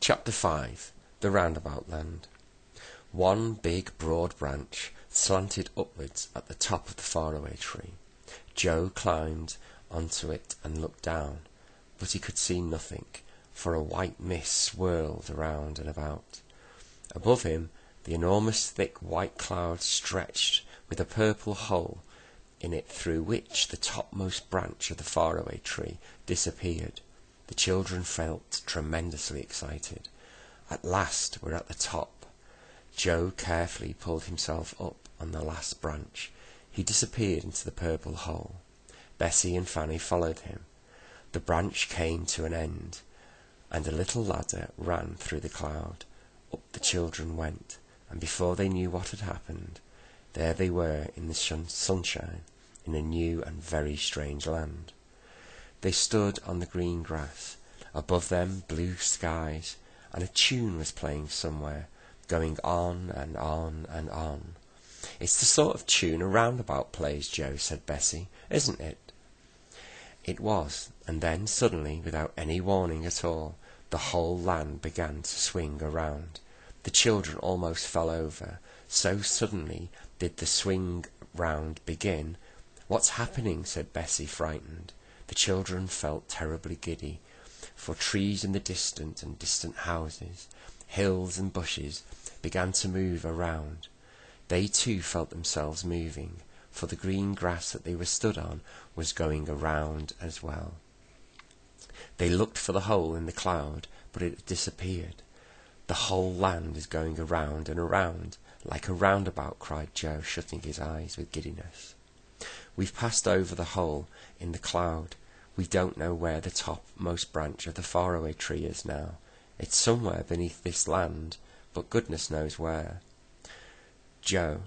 Chapter 5. The Roundabout Land. One big, broad branch slanted upwards at the top of the faraway tree. Joe climbed onto it and looked down, but he could see nothing, for a white mist swirled around and about. Above him, the enormous thick white cloud stretched with a purple hole in it through which the topmost branch of the faraway tree disappeared. The children felt tremendously excited. At last we're at the top. Joe carefully pulled himself up on the last branch. He disappeared into the purple hole. Bessie and Fanny followed him. The branch came to an end, and a little ladder ran through the cloud. Up the children went, and before they knew what had happened, there they were in the sunshine, in a new and very strange land. They stood on the green grass. Above them blue skies, and a tune was playing somewhere, going on and on and on. "It's the sort of tune a roundabout plays, Joe," said Bessie, "isn't it?" It was, and then suddenly, without any warning at all, the whole land began to swing around. The children almost fell over, so suddenly did the swing round begin. "What's happening?" said Bessie, frightened. The children felt terribly giddy, for trees in the distance and distant houses, hills and bushes began to move around. They too felt themselves moving, for the green grass that they were stood on was going around as well. They looked for the hole in the cloud, but it had disappeared. "The whole land is going around and around, like a roundabout," cried Joe, shutting his eyes with giddiness. "We've passed over the hole in the cloud. We don't know where the topmost branch of the faraway tree is now. It's somewhere beneath this land, but goodness knows where." But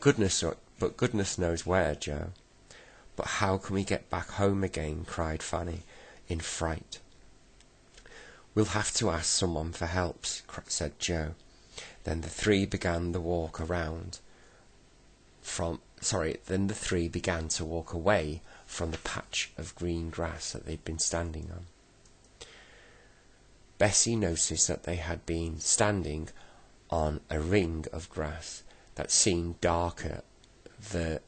goodness knows where, Joe. "But how can we get back home again?" cried Fanny, in fright. "We'll have to ask someone for help," said Joe. Then the three began to walk away from the patch of green grass that they'd been standing on. Bessie noticed that they had been standing on a ring of grass that seemed darker than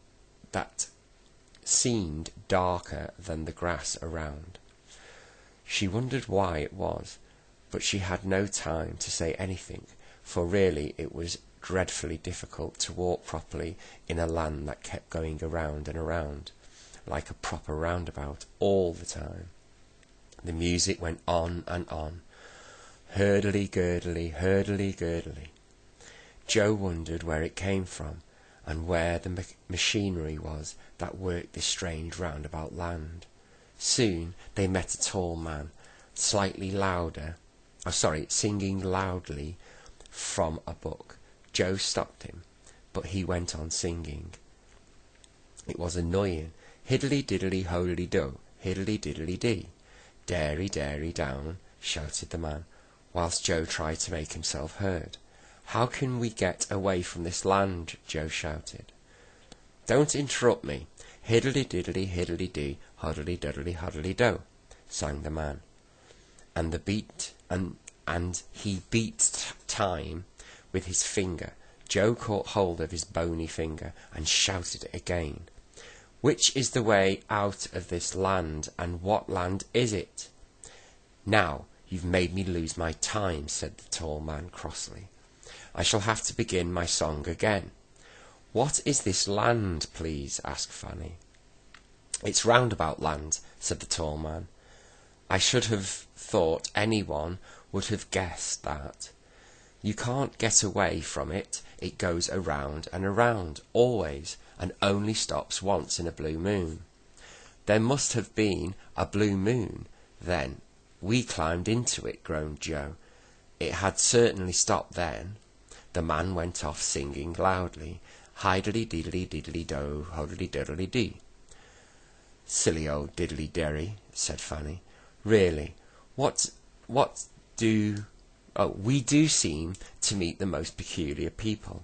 the grass around. She wondered why it was, but she had no time to say anything, for really it was dreadfully difficult to walk properly in a land that kept going around and around, like a proper roundabout, all the time. The music went on and on. Hurdelly-gurdelly, hurdelly-gurdelly. Joe wondered where it came from, and where the machinery was that worked this strange roundabout land. Soon they met a tall man, singing loudly from a book. Joe stopped him, but he went on singing. It was annoying. "Hiddly-diddly-holy-do, hiddly-diddly-dee, dairy-dairy-down," shouted the man, whilst Joe tried to make himself heard. "How can we get away from this land?" Joe shouted. "Don't interrupt me. Hiddly-diddly, hiddly-dee, hoddly-doddly-hoddly-do," sang the man, and he beat time with his finger. Joe caught hold of his bony finger and shouted it again. "Which is the way out of this land, and what land is it?" "Now you've made me lose my time," said the tall man crossly. "I shall have to begin my song again." "What is this land, please?" asked Fanny. "It's Roundabout Land," said the tall man. "I should have thought anyone would have guessed that. You can't get away from it. It goes around and around, always, and only stops once in a blue moon." "There must have been a blue moon, then. We climbed into it," groaned Joe. "It had certainly stopped then." The man went off singing loudly, "Hiddly-diddly-diddly-do, hoddly-doddly-dee." "Silly old diddly-derry," said Fanny. "Really, we do seem to meet the most peculiar people."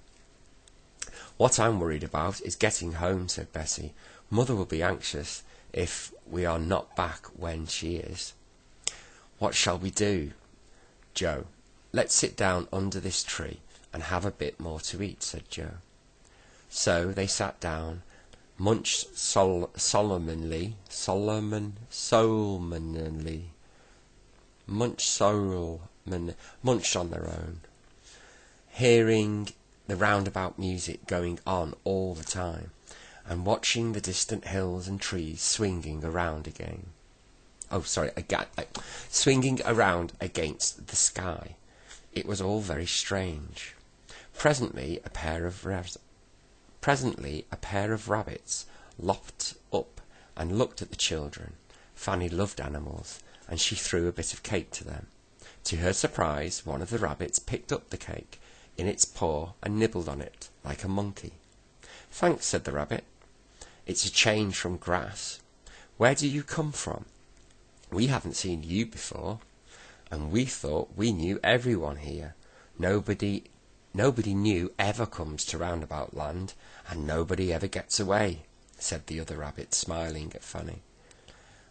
"What I'm worried about is getting home," said Bessie. "Mother will be anxious if we are not back when she is." What shall we do? Joe, let's sit down under this tree and have a bit more to eat, said Joe. So they sat down, munched solemnly, munched on their own, hearing the roundabout music going on all the time, and watching the distant hills and trees swinging around swinging around against the sky. It was all very strange. Presently a pair of rabbits lopped up and looked at the children. Fanny loved animals, and she threw a bit of cake to them. To her surprise, one of the rabbits picked up the cake in its paw and nibbled on it like a monkey. "Thanks," said the rabbit. "It's a change from grass. Where do you come from? We haven't seen you before, and we thought we knew everyone here. Nobody new ever comes to Roundabout Land, and nobody ever gets away," said the other rabbit, smiling at Fanny,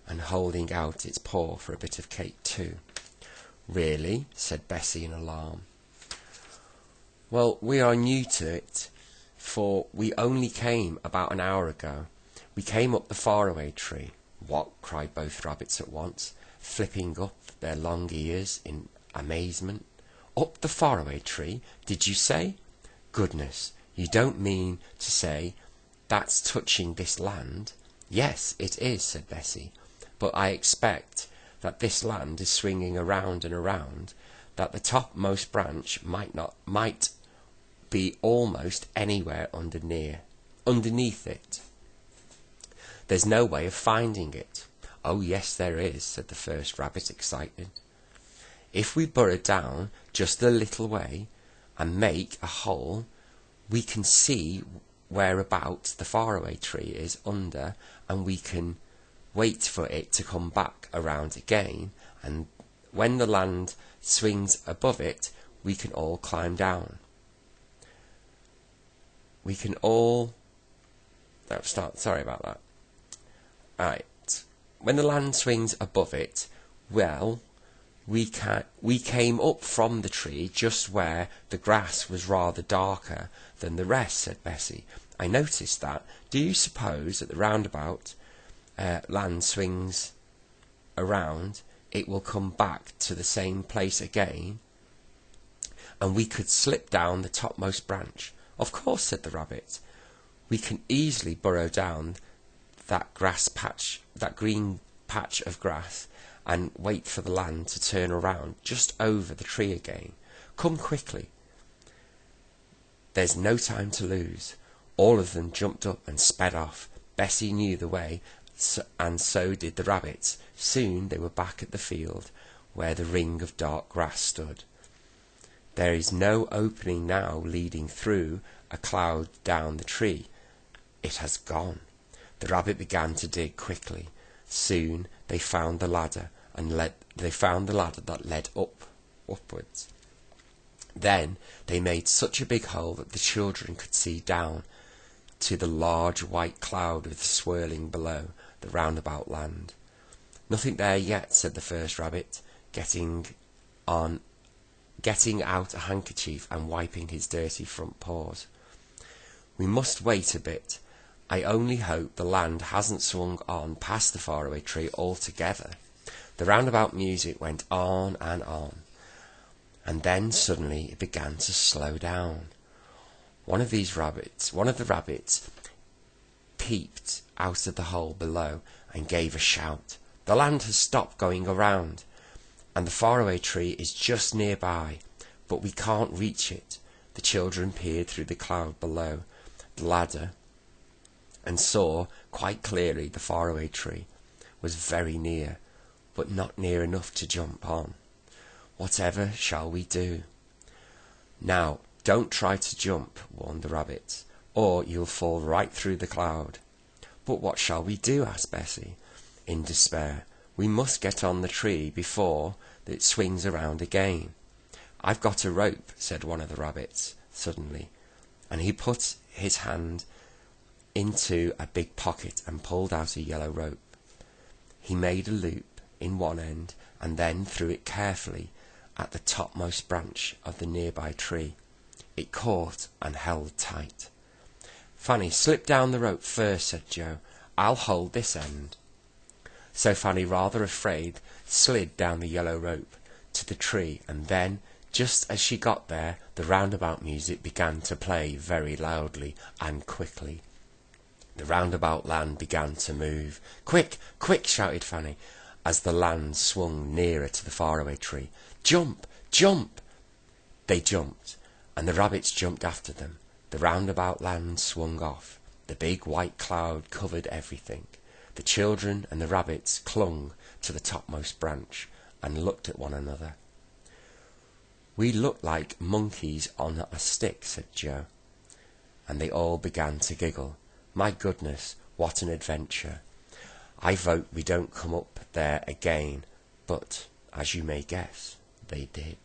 and holding out its paw for a bit of cake too. "Really?" said Bessie in alarm. "Well, we are new to it, for we only came about an hour ago. We came up the faraway tree." "What?" cried both rabbits at once, flipping up their long ears in amazement. "Up the faraway tree, did you say? Goodness, you don't mean to say that's touching this land?" "Yes, it is," said Bessie, "but I expect that this land is swinging around and around, that the topmost branch might be almost anywhere underneath it. There's no way of finding it." "Oh, yes, there is," said the first rabbit, excited. "If we burrow down just a little way and make a hole, we can see whereabouts the faraway tree is under, and we can wait for it to come back around again, and when the land swings above it, we can all climb down. We can all... Sorry about that. Right. When the land swings above it, well, we came up from the tree just where the grass was rather darker than the rest," said Bessie. "I noticed that. Do you suppose that the roundabout land swings around, it will come back to the same place again, and we could slip down the topmost branch?" "Of course," said the rabbit. "We can easily burrow down that green patch of grass, and wait for the land to turn around just over the tree again. Come quickly. There's no time to lose." All of them jumped up and sped off. Bessie knew the way, and so did the rabbits. Soon they were back at the field where the ring of dark grass stood. There is no opening now leading through a cloud down the tree. It has gone. The rabbit began to dig quickly. Soon they found the ladder that led upwards. Then they made such a big hole that the children could see down to the large white cloud with swirling below the Roundabout Land. "Nothing there yet," said the first rabbit, getting out a handkerchief and wiping his dirty front paws. "We must wait a bit. I only hope the land hasn't swung on past the faraway tree altogether." The roundabout music went on, and then suddenly it began to slow down. One of the rabbits peeped out of the hole below and gave a shout. "The land has stopped going around, and the faraway tree is just nearby, but we can't reach it." The children peered through the cloud below the ladder and saw quite clearly the faraway tree was very near, but not near enough to jump on. "Whatever shall we do?" "Now, don't try to jump," warned the rabbits, "or you'll fall right through the cloud." "But what shall we do?" asked Bessie, in despair. "We must get on the tree before it swings around again." "I've got a rope," said one of the rabbits suddenly, and he put his hand into a big pocket and pulled out a yellow rope. He made a loop in one end and then threw it carefully at the topmost branch of the nearby tree. It caught and held tight. "Fanny, slip down the rope first," said Joe. "I'll hold this end." So Fanny, rather afraid, slid down the yellow rope to the tree, and then, just as she got there, the roundabout music began to play very loudly and quickly. The roundabout land began to move. "Quick, quick!" shouted Fanny, as the land swung nearer to the faraway tree. "Jump, jump!" They jumped, and the rabbits jumped after them. The roundabout land swung off. The big white cloud covered everything. The children and the rabbits clung to the topmost branch and looked at one another. "We look like monkeys on a stick," said Joe. And they all began to giggle. "My goodness, what an adventure. I vote we don't come up there again." But, as you may guess, they did.